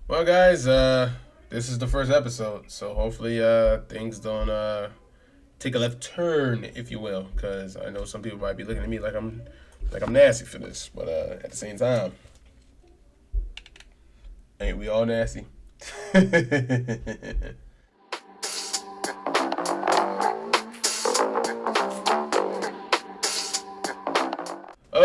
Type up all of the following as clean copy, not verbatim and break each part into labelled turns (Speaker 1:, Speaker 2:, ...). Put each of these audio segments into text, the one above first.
Speaker 1: Well, guys, this is the first episode, so hopefully, things don't take a left turn, if you will, because I know some people might be looking at me like I'm nasty for this, but at the same time, ain't we all nasty?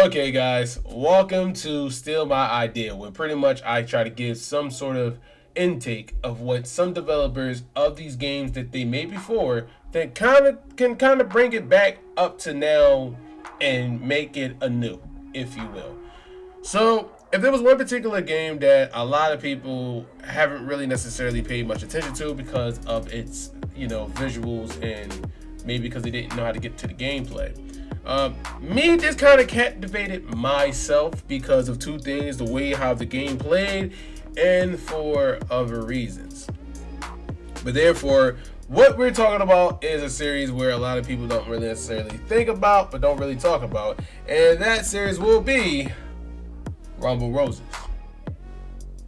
Speaker 1: Okay, guys, welcome to Steal My Idea, where pretty much I try to give some sort of intake of what some developers of these games that they made before that can bring it back up to now and make it anew, if you will. So, if there was one particular game that a lot of people haven't really necessarily paid much attention to because of its, visuals and maybe because they didn't know how to get to the gameplay. Me, this kind of captivated myself because of two things: the way how the game played, and for other reasons. But therefore, what we're talking about is a series where a lot of people don't really necessarily think about, but don't really talk about, and that series will be Rumble Roses.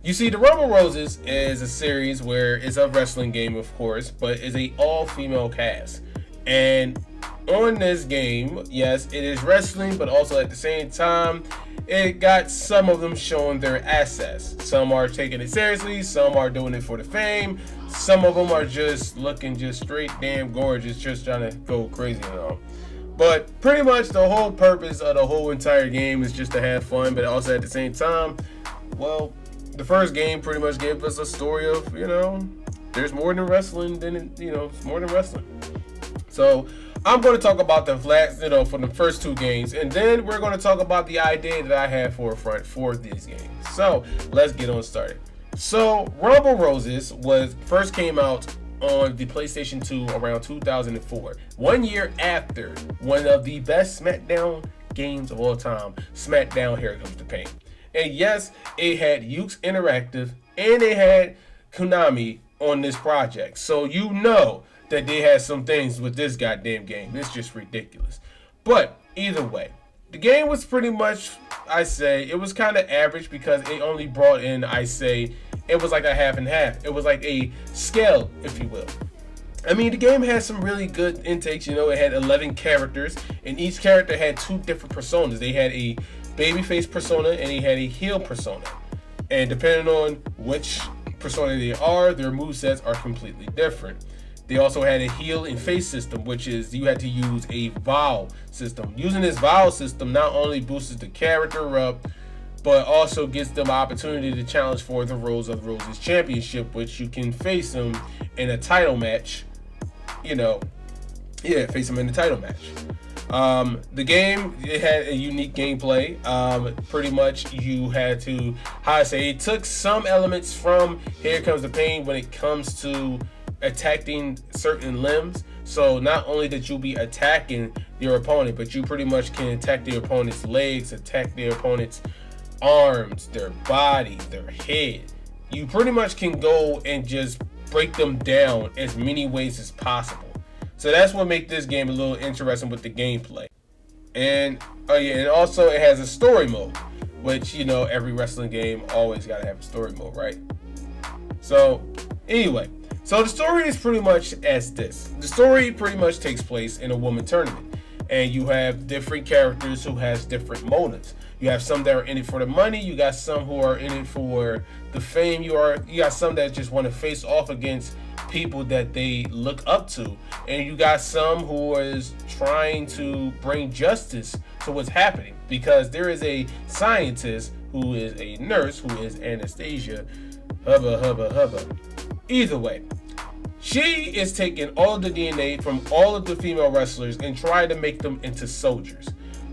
Speaker 1: You see, the Rumble Roses is a series where it's a wrestling game, of course, but it's a all-female cast. And on this game, yes, it is wrestling, but also at the same time, it got some of them showing their assets. Some are taking it seriously, some are doing it for the fame, some of them are just looking just straight damn gorgeous, just trying to go crazy and all. But pretty much the whole purpose of the whole entire game is just to have fun, but also at the same time, well, the first game pretty much gave us a story of, there's more than wrestling it's more than wrestling. So I'm going to talk about the for the first two games, and then we're going to talk about the idea that I have for these games. So let's get on started. So Rumble Roses first came out on the PlayStation 2 around 2004, 1 year after one of the best SmackDown games of all time, SmackDown Here Comes the Pain. And yes, it had Yuke's Interactive and it had Konami on this project. So that they had some things with this goddamn game. It's just ridiculous. But either way, the game was pretty much, it was kind of average because it only brought in, it was like a half and half. It was like a scale, if you will. I mean, the game had some really good intakes. It had 11 characters, and each character had two different personas. They had a babyface persona, and they had a heel persona. And depending on which persona they are, their movesets are completely different. They also had a heel and face system, which is you had to use a vowel system. Using this vowel system not only boosts the character up, but also gives them an opportunity to challenge for the Rose of Roses Championship, which you can face them in a title match. Face them in the title match. The game, it had a unique gameplay. Pretty much you had to, it took some elements from Here Comes the Pain when it comes to attacking certain limbs. So not only that you'll be attacking your opponent, but you pretty much can attack the opponent's legs, attack their opponent's arms, their body, their head. You pretty much can go and just break them down as many ways as possible. So that's what makes this game a little interesting with the gameplay. And and also it has a story mode, which every wrestling game always gotta have a story mode, right? So anyway, so the story is pretty much as this. The story pretty much takes place in a woman tournament, and you have different characters who has different motives. You have some that are in it for the money. You got some who are in it for the fame. You got some that just want to face off against people that they look up to, and you got some who is trying to bring justice to what's happening, because there is a scientist who is a nurse who is Anastasia. Hubba. Either way, she is taking all of the DNA from all of the female wrestlers and trying to make them into soldiers.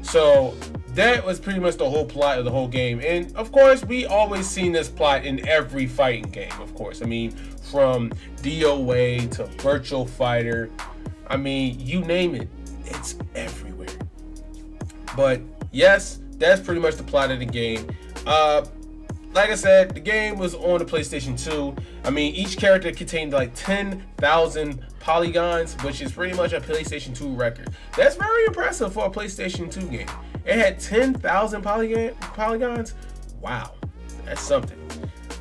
Speaker 1: So that was pretty much the whole plot of the whole game. And of course, we always seen this plot in every fighting game, of course. I mean, from DOA to Virtual Fighter, I mean, you name it, it's everywhere. But yes, that's pretty much the plot of the game. Like I said, the game was on the PlayStation 2. I mean, each character contained like 10,000 polygons, which is pretty much a PlayStation 2 record. That's very impressive for a PlayStation 2 game. It had 10,000 polygons. Wow, that's something.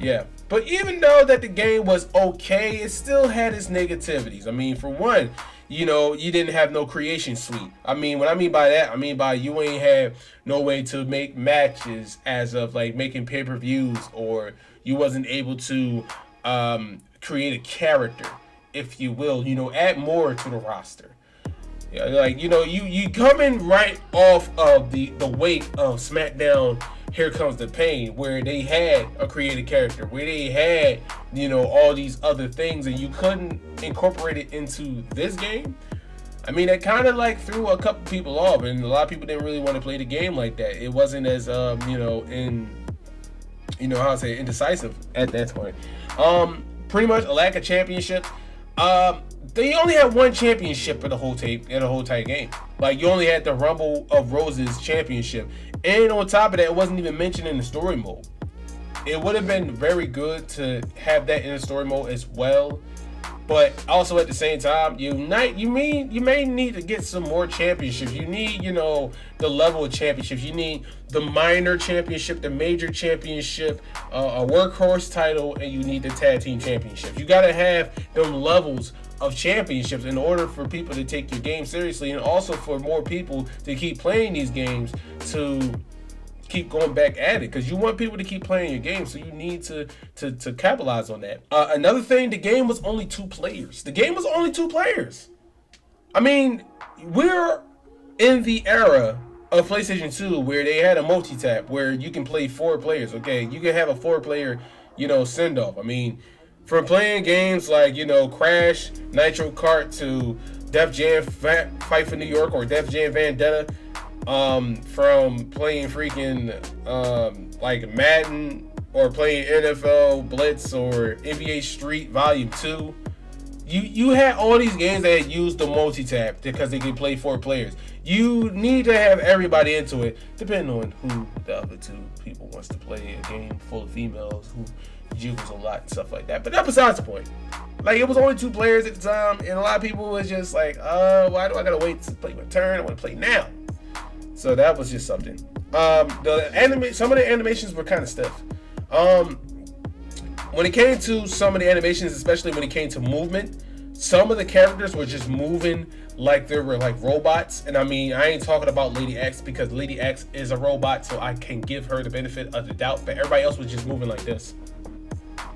Speaker 1: Yeah. But even though that the game was okay, it still had its negativities. I mean, for one, you know, you didn't have no creation suite. I mean, what I mean by that, I mean by you ain't have no way to make matches as of like making pay-per-views, or you wasn't able to create a character, if you will, you know, add more to the roster. Yeah, like, you know, you coming right off of the weight of SmackDown Here Comes the Pain, where they had a created character, where they had, you know, all these other things, and you couldn't incorporate it into this game. I mean, it kind of like threw a couple people off, and a lot of people didn't really want to play the game like that. It wasn't as you know, how to say, indecisive at that point. Pretty much a lack of championship. They only had one championship in the whole entire game. Like, you only had the Rumble of Roses championship, and on top of that, it wasn't even mentioned in the story mode. It would have been very good to have that in the story mode as well, but also at the same time, you may need to get some more championships. You need, you know, the level of championships. You need the minor championship, the major championship, a workhorse title, and you need the tag team championships. You gotta have them levels of championships in order for people to take your game seriously, and also for more people to keep playing these games, to keep going back at it, because you want people to keep playing your game, so you need to capitalize on that. Another thing, the game was only 2 players. I mean, we're in the era of PlayStation 2 where they had a multi-tap where you can play 4 players. Okay, you can have a 4-player, you know, send-off. I mean, from playing games like, you know, Crash, Nitro Kart, to Def Jam Fight for New York or Def Jam Vendetta, from playing freaking like Madden, or playing NFL Blitz or NBA Street Volume 2. You had all these games that had used the multi-tap because they could play 4 players. You need to have everybody into it, depending on who the other 2 people wants to play a game full of females who jiggles a lot and stuff like that. But that's besides the point. Like, it was only 2 players at the time, and a lot of people was just like, why do I gotta wait to play my turn? I want to play now. So that was just something. Some of the animations were kind of stiff. When it came to some of the animations, especially when it came to movement, some of the characters were just moving like they were like robots. And I mean, I ain't talking about Lady X, because Lady X is a robot, so I can give her the benefit of the doubt. But everybody else was just moving like this,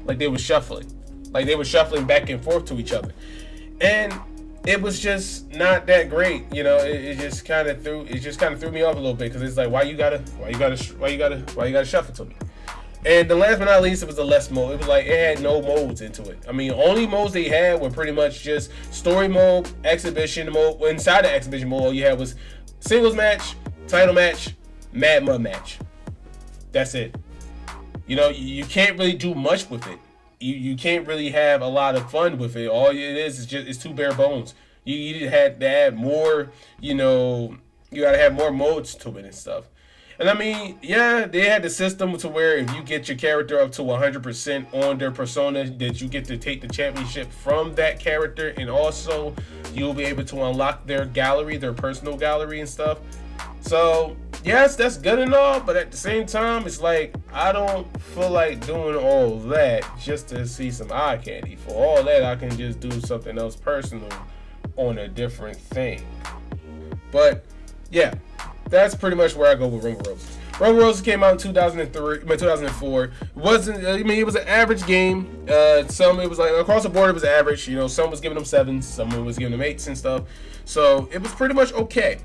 Speaker 1: like they were shuffling, back and forth to each other, and it was just not that great. You know, it just kind of threw me off a little bit, because it's like, why you gotta shuffle to me. And the last but not least, it was the less mode. It was like, it had no modes into it. I mean, only modes they had were pretty much just story mode, exhibition mode. Inside the exhibition mode, all you had was singles match, title match, Mad Mud match. That's it. You know, you can't really do much with it. You can't really have a lot of fun with it. All it is just, it's 2 bare bones. You had to add more, you know, you gotta have more modes to it and stuff. And I mean, yeah, they had the system to where if you get your character up to 100% on their persona, that you get to take the championship from that character, and also you'll be able to unlock their gallery, their personal gallery and stuff. So yes, that's good and all, but at the same time, it's like, I don't feel like doing all that just to see some eye candy. For all that, I can just do something else personal on a different thing. But yeah, that's pretty much where I go with Rumble Roses. Rumble Roses came out in 2004. It was an average game. Some, it was like across the board, it was average. You know, some was giving them 7s, some was giving them 8s and stuff. So it was pretty much okay.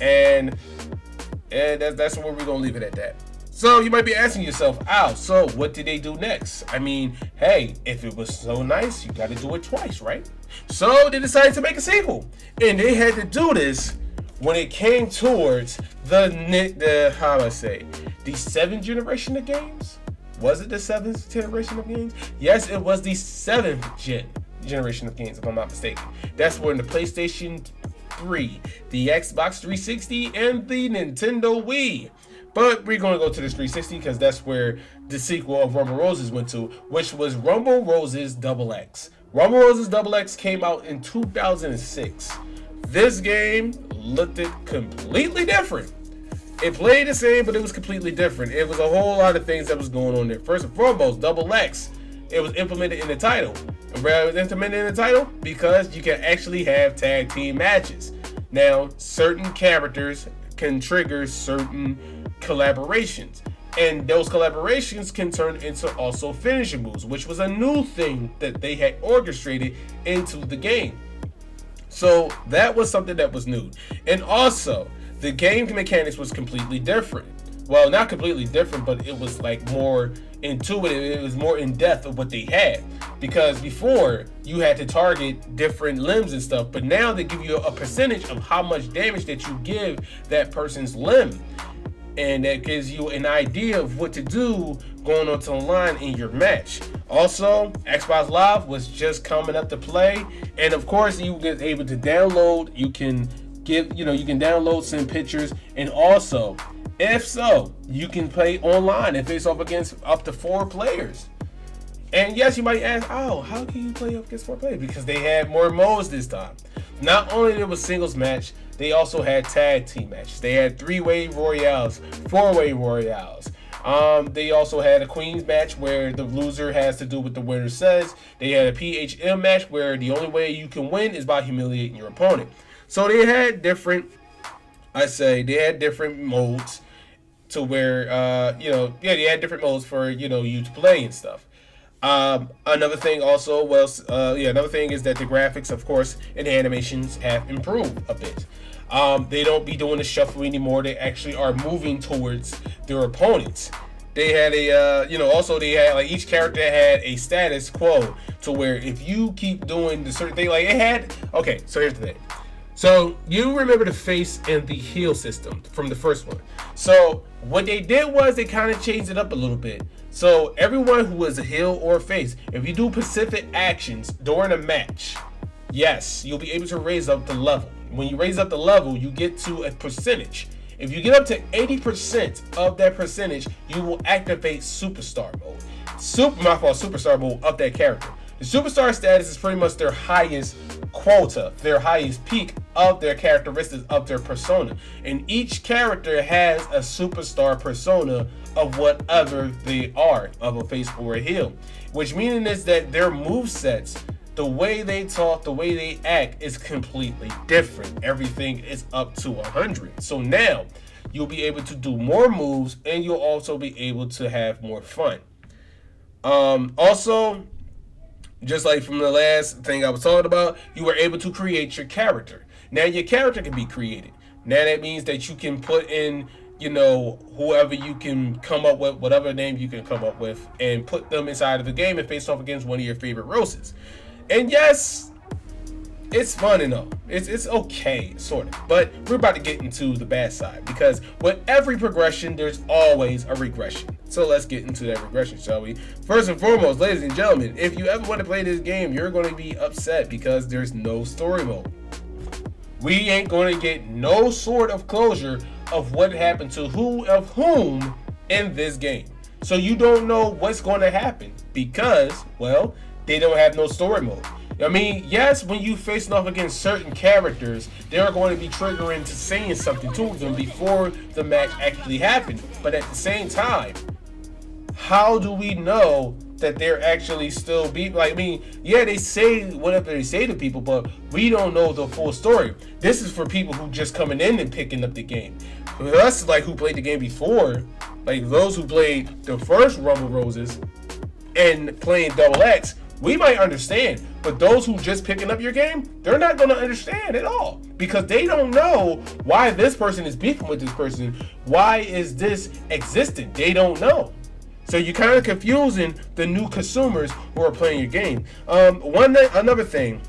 Speaker 1: And that's where we're gonna leave it at that. So you might be asking yourself, so what did they do next? I mean, hey, if it was so nice, you gotta do it twice, right? So they decided to make a sequel, and they had to do this when it came towards the 7th generation of games. Was it the 7th generation of games? Yes, it was the 7th generation of games, if I'm not mistaken. That's when the PlayStation 3, the Xbox 360, and the Nintendo Wii. But we're going to go to this 360 because that's where the sequel of Rumble Roses went to, which was Rumble Roses XX. Rumble Roses XX came out in 2006. This game looked completely different. It played the same, but it was completely different. It was a whole lot of things that was going on there. First and foremost, Double X. It was implemented in the title. And where it was implemented in the title? Because you can actually have tag team matches. Now, certain characters can trigger certain collaborations. And those collaborations can turn into also finishing moves, which was a new thing that they had orchestrated into the game. So that was something that was new. And also, the game mechanics was completely different. Well, not completely different, but it was like more intuitive. It was more in depth of what they had. Because before, you had to target different limbs and stuff, but now they give you a percentage of how much damage that you give that person's limb. And that gives you an idea of what to do going onto the line in your match. Also, Xbox Live was just coming up to play, and of course, you get able to download. You can download, send pictures, and also, if so, you can play online and face off against up to 4 players. And yes, you might ask, oh, how can you play up against 4 players? Because they had more modes this time. Not only there was singles match, they also had tag team matches. They had 3-way royales, 4-way royales. They also had a Queens match where the loser has to do what the winner says. They had a PHM match where the only way you can win is by humiliating your opponent. So they had different modes to where, they had different modes for, you to play and stuff. Another thing also was, another thing is that the graphics, of course, and the animations have improved a bit. They don't be doing the shuffle anymore. They actually are moving towards their opponents. They had each character had a status quo to where if you keep doing the certain thing, so here's the thing. So you remember the face and the heal system from the first one. So what they did was they kind of changed it up a little bit. So everyone who was a heel or face, if you do specific actions during a match, yes, you'll be able to raise up the level. When you raise up the level, you get to a percentage. If you get up to 80% of that percentage, you will activate Superstar mode. Superstar mode of that character. The Superstar status is pretty much their highest quota, their highest peak of their characteristics of their persona. And each character has a Superstar persona of whatever they are, of a face or a heel. Which meaning is that their movesets, the way they talk, the way they act is completely different. Everything is up to 100. So now you'll be able to do more moves and you'll also be able to have more fun. Also, just like from the last thing I was talking about, you were able to create your character. Now your character can be created. Now that means that you can put in, whoever you can come up with, whatever name you can come up with, and put them inside of the game and face off against one of your favorite roses. And yes, it's fun and all. It's okay, sort of. But we're about to get into the bad side, because with every progression, there's always a regression. So let's get into that regression, shall we? First and foremost, ladies and gentlemen, if you ever want to play this game, you're going to be upset because there's no story mode. We ain't going to get no sort of closure of what happened to whom in this game. So you don't know what's going to happen because, well, they don't have no story mode. I mean, yes, when you facing off against certain characters, they're going to be triggering to saying something to them before the match actually happened. But at the same time, how do we know that they're actually still they say whatever they say to people, but we don't know the full story. This is for people who just coming in and picking up the game. For us, who played the game before, those who played the first Rumble Roses and playing Double X, we might understand, but those who just picking up your game, they're not going to understand at all because they don't know why this person is beefing with this person. Why is this existent? They don't know. So you're kind of confusing the new consumers who are playing your game. Another thing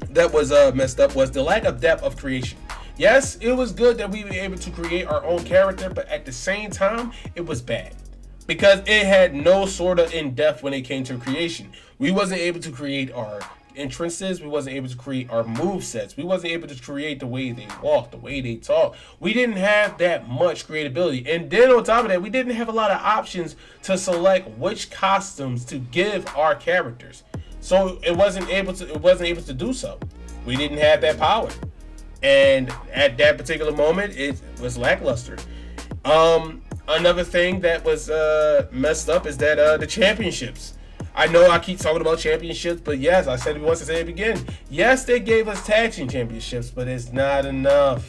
Speaker 1: that was messed up was the lack of depth of creation. Yes, it was good that we were able to create our own character, but at the same time, it was bad. Because it had no sort of in-depth when it came to creation. We wasn't able to create our entrances. We wasn't able to create our move sets. We wasn't able to create the way they walk, the way they talk. We didn't have that much creativity. And then on top of that, we didn't have a lot of options to select which costumes to give our characters. So it wasn't able to do so. We didn't have that power. And at that particular moment, it was lackluster. Another thing that was messed up is that the championships. I know I keep talking about championships, but yes, I said it once, I said it again. Yes, they gave us tag team championships, but it's not enough.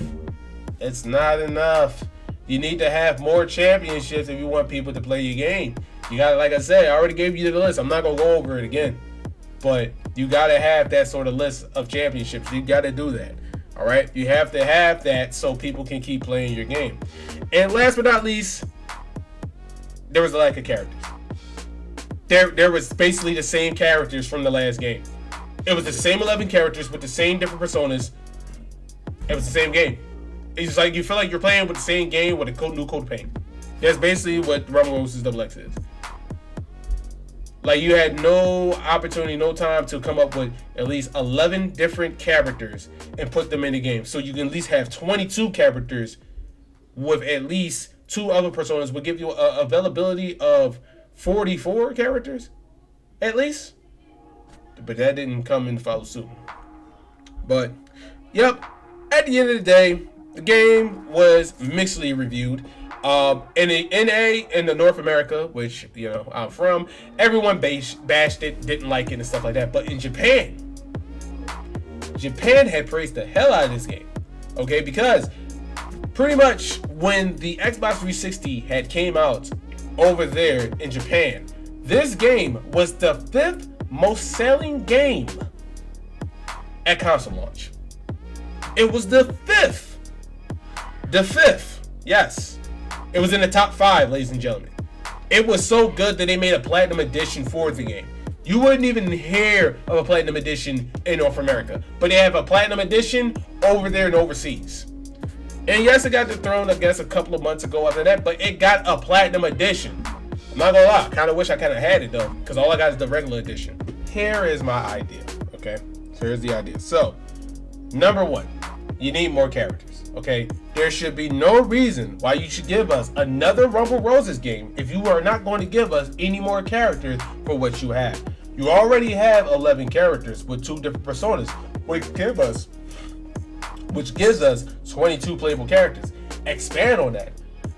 Speaker 1: It's not enough. You need to have more championships if you want people to play your game. You got to, like I said, I already gave you the list. I'm not going to go over it again. But you got to have that sort of list of championships. You got to do that. All right? You have to have that so people can keep playing your game. And last but not least, there was a lack of characters. There was basically the same characters from the last game. It was the same 11 characters with the same different personas. It was the same game. It's like you feel like you're playing with the same game with a new coat of paint. That's basically what Rumble Roses XX is. Like, you had no opportunity, no time to come up with at least 11 different characters and put them in the game. So you can at least have 22 characters with at least 2 other personas, would give you a availability of 44 characters, at least. But that didn't come in follow suit. But, yep, at the end of the day, the game was mixedly reviewed. In the NA, in the North America, which, you know, I'm from, everyone bashed it, didn't like it and stuff like that. But in Japan had praised the hell out of this game. Okay, because pretty much when the Xbox 360 had came out over there in Japan, this game was the 5th most selling game at console launch. It was the 5th. The 5th. Yes. It was in the top 5, ladies and gentlemen. It was so good that they made a Platinum Edition for the game. You wouldn't even hear of a Platinum Edition in North America. But they have a Platinum Edition over there and overseas. And yes, it got dethroned, I guess, a couple of months ago after that. But it got a Platinum Edition. I'm not gonna lie. I kind of wish I kind of had it, though. Because all I got is the regular edition. Here is my idea, okay? So here's the idea. So, number 1, you need more characters. Okay, there should be no reason why you should give us another Rumble Roses game if you are not going to give us any more characters for what you have. You already have 11 characters with 2 different personas, which gives us 22 playable characters. Expand on that.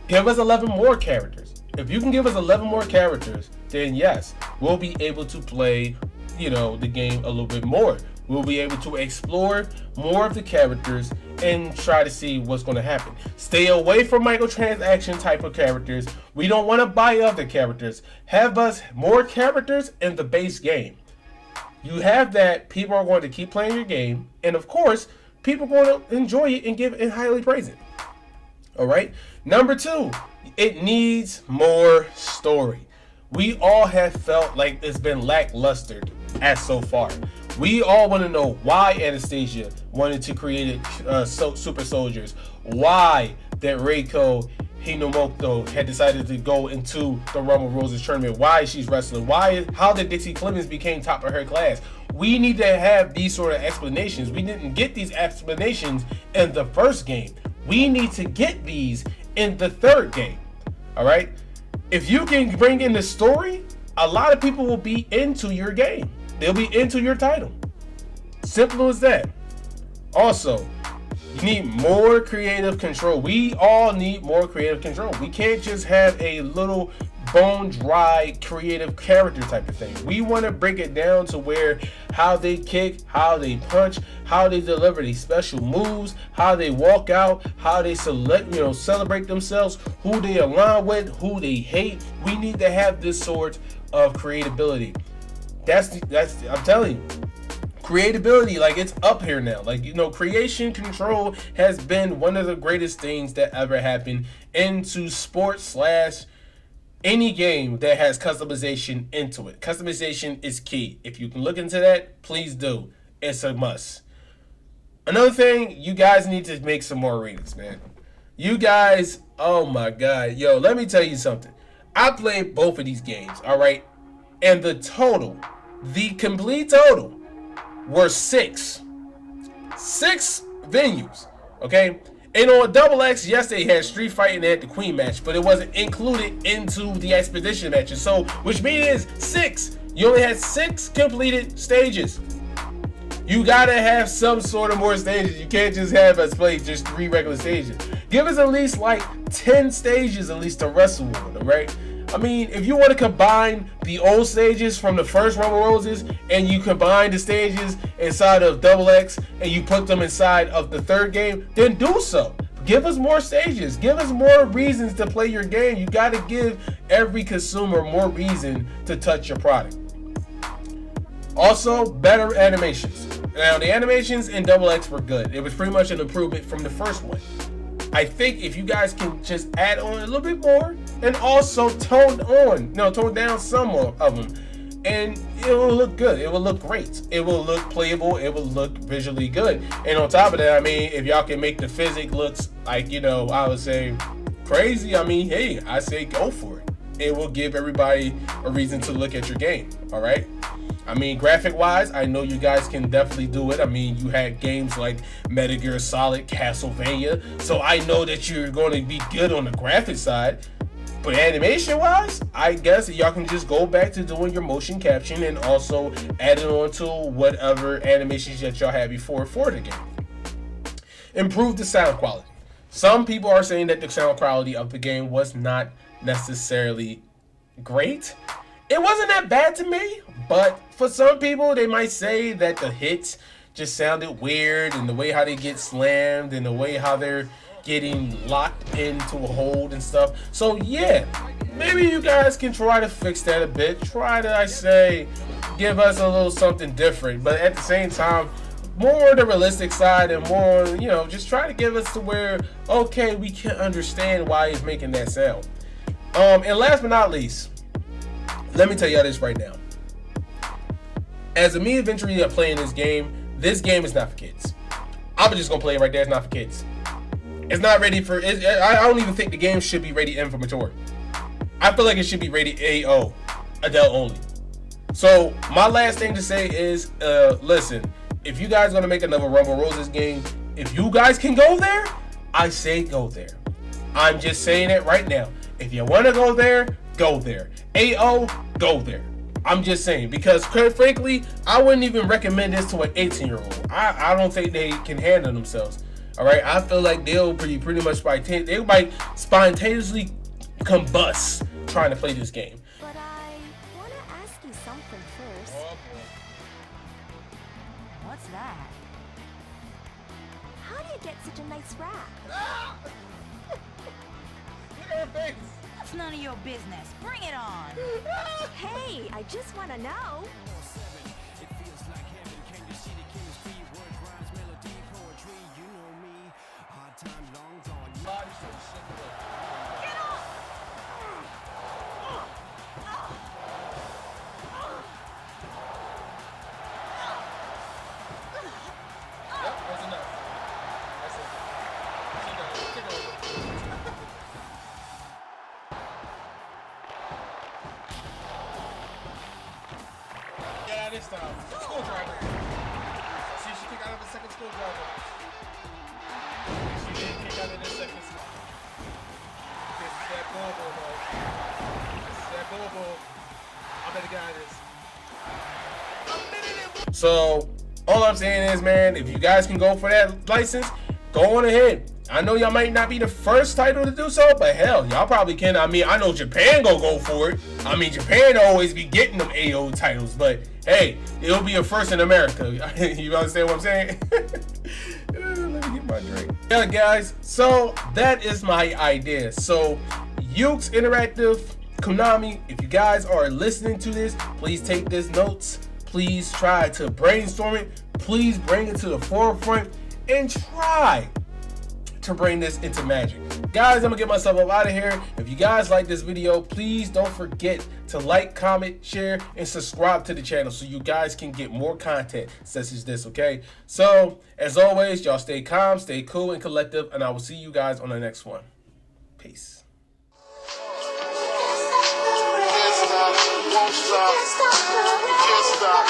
Speaker 1: Give us 11 more characters. If you can give us 11 more characters, then yes, we'll be able to play, you know, the game a little bit more. We'll be able to explore more of the characters and try to see what's going to happen. Stay away from microtransaction type of characters. We don't want to buy other characters. Have us more characters in the base game. You have that, people are going to keep playing your game, and of course, people are going to enjoy it and give it and highly praise it. All right. Number 2, it needs more story. We all have felt like it's been lackluster as so far. We all want to know why Anastasia wanted to create super soldiers, why that Reiko Hinomoto had decided to go into the Rumble Roses tournament, why she's wrestling, how did Dixie Clemens became top of her class. We need to have these sort of explanations. We didn't get these explanations in the first game. We need to get these in the third game. All right? If you can bring in the story, a lot of people will be into your game. They'll be into your title. Simple as that. Also, you need more creative control. We all need more creative control. We can't just have a little bone dry creative character type of thing. We want to break it down to where how they kick, how they punch, how they deliver these special moves, how they walk out, how they celebrate themselves, who they align with, who they hate. We need to have this sort of creativity. That's I'm telling you, creativity, like, it's up here now. Like, you know, creation control has been one of the greatest things that ever happened into sports / any game that has customization into it. Customization is key. If you can look into that, please do. It's a must. Another thing, you guys need to make some more arenas, man. You guys, oh my God. Yo, let me tell you something. I played both of these games, all right? And the complete total were 6 venues, okay? And on Double X, yes, they had Street Fight and they had the Queen match, but it wasn't included into the Expedition matches. So, which means 6. You only had 6 completed stages. You gotta have some sort of more stages. You can't just have us play just 3 regular stages. Give us at least like 10 stages at least to wrestle on, right? I mean, if you want to combine the old stages from the first Rumble Roses and you combine the stages inside of Double X and you put them inside of the third game, then do so. Give us more stages. Give us more reasons to play your game. You got to give every consumer more reason to touch your product. Also, better animations. Now, the animations in Double X were good. It was pretty much an improvement from the first one. I think if you guys can just add on a little bit more and also tone down some of them, and it will look good. It will look great. It will look playable. It will look visually good. And on top of that, I mean, if y'all can make the physics looks like, I would say crazy, I mean, hey, I say go for it. It will give everybody a reason to look at your game, all right? I mean, graphic-wise, I know you guys can definitely do it. I mean, you had games like Metal Gear Solid, Castlevania, so I know that you're going to be good on the graphic side. But animation-wise, I guess y'all can just go back to doing your motion caption and also add it on to whatever animations that y'all had before for the game. Improve the sound quality. Some people are saying that the sound quality of the game was not necessarily great. It wasn't that bad to me, but for some people, they might say that the hits just sounded weird, and the way how they get slammed, and the way how they're getting locked into a hold and stuff. So yeah, maybe you guys can try to fix that a bit. Try to, I say, give us a little something different, but at the same time, more on the realistic side and more, just try to give us to where, okay, we can understand why he's making that sound. And last but not least, let me tell y'all this right now. As a me eventually playing this game is not for kids. I'm just gonna play it right there. It's not for kids. It's not ready for. I don't even think the game should be rated M for mature. I feel like it should be rated AO, adult only. So my last thing to say is, listen. If you guys gonna make another Rumble Roses game, if you guys can go there, I say go there. I'm just saying it right now. If you want to go there, go there. AO, go there. I'm just saying, because quite frankly, I wouldn't even recommend this to an 18-year-old. I don't think they can handle themselves. All right, I feel like they'll pretty much they might spontaneously combust trying to play this game.
Speaker 2: But I want to ask you something first.
Speaker 1: Oh,
Speaker 2: What's that? How do you get such a nice rack?
Speaker 1: look at her face.
Speaker 3: It's none of your business. Bring it on.
Speaker 2: Hey, I just want to know.
Speaker 1: This time, screwdriver. See, she kicked out of the second screwdriver. She didn't kick out of the second. This is that bubble, bro. This is that bubble. I better get out of this. So, all I'm saying is, man, if you guys can go for that license, go on ahead. I know y'all might not be the first title to do so, but hell, y'all probably can. I mean, I know Japan go for it. I mean, Japan always be getting them AO titles, but hey, it'll be a first in America. You understand what I'm saying? Let me get my drink. Yeah, guys, so that is my idea. So, Yuke's Interactive, Konami, if you guys are listening to this, please take this notes. Please try to brainstorm it. Please bring it to the forefront and try to bring this into Magic. Guys, I'm gonna get myself up out of here. If you guys like this video, please don't forget to like, comment, share, and subscribe to the channel so you guys can get more content such as this, okay? So, as always, y'all stay calm, stay cool and collective, and I will see you guys on the next one. Peace.
Speaker 4: Can't stop, won't stop, can't stop.